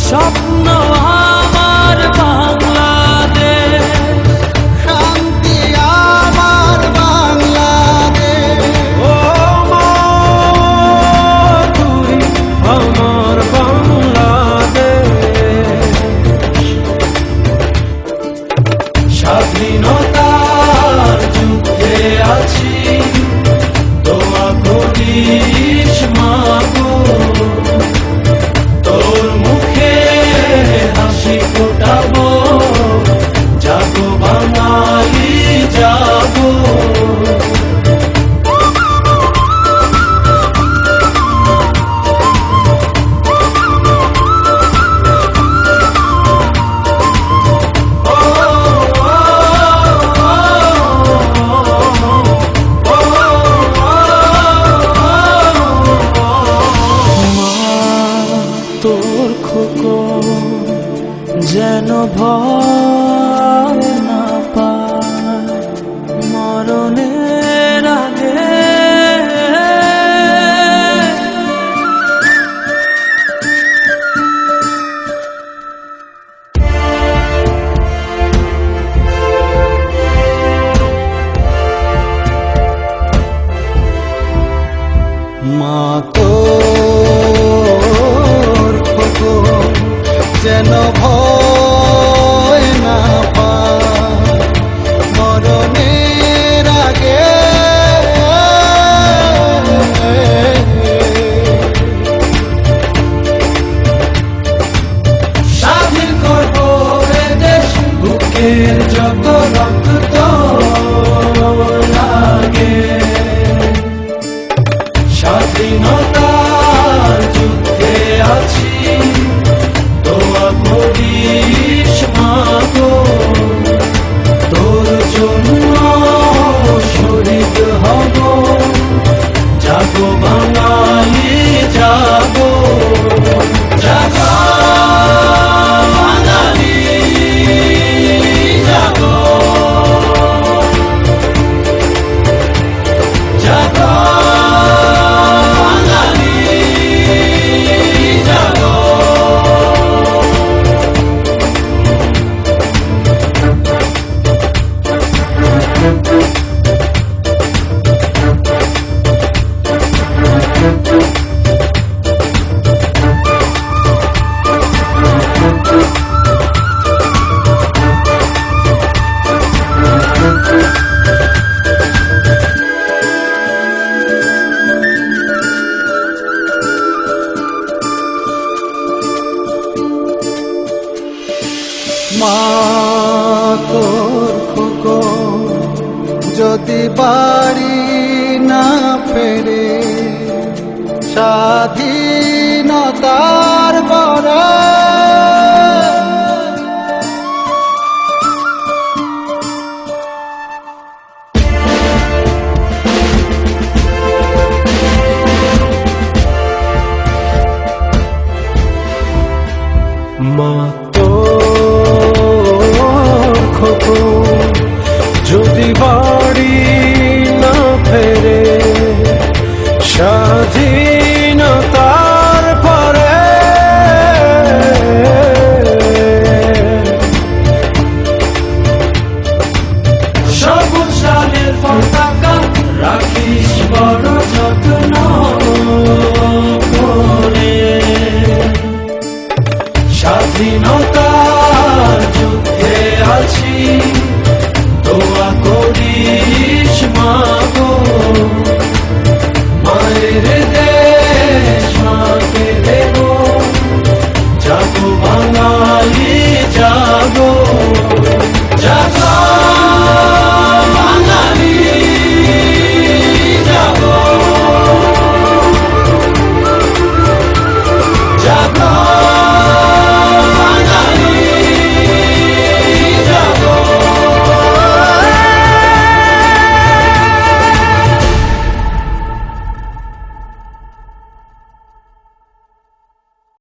স্বপ্ন আমার বাংলাদেশ, শান্তি আমার বাংলাদেশ। ও মা তুই আমার বাংলাদেশ। স্বাধীনতার যুদ্ধে আছি, দোয়া করিস মা গো, তোর মুখে হাসি ফোটাবো, জাগো বাঙালি জাগো। তোর খোকন যেন ভয় না পায় মরণের আগে। মা তোর খোকন যেন ভয় না পায় মরণের আগে। স্বাধীন করবো এ দেশ, বুকের যত রক্ত লাগে। স্বাধীনতার যুদ্ধে আছি, দোয়া করিস মা গো, তোর জন্য শহীদ হব, জাগো বাঙালি জাগো, জাগো বাঙালি জাগো, জাগো বাঙালি জাগো। মা তোর খোকন যদি বাড়ি না ফেরে স্বাধীনতার পরে, মা তোর খোকন যদি বাড়ি না ফেরে স্বাধীনতার পরে, সবুজ সালের পতাকা রাখিস বড় যত্ন করে। স্বাধীনতার যুদ্ধে আছি, দোয়া করিস মা গো, মায়ের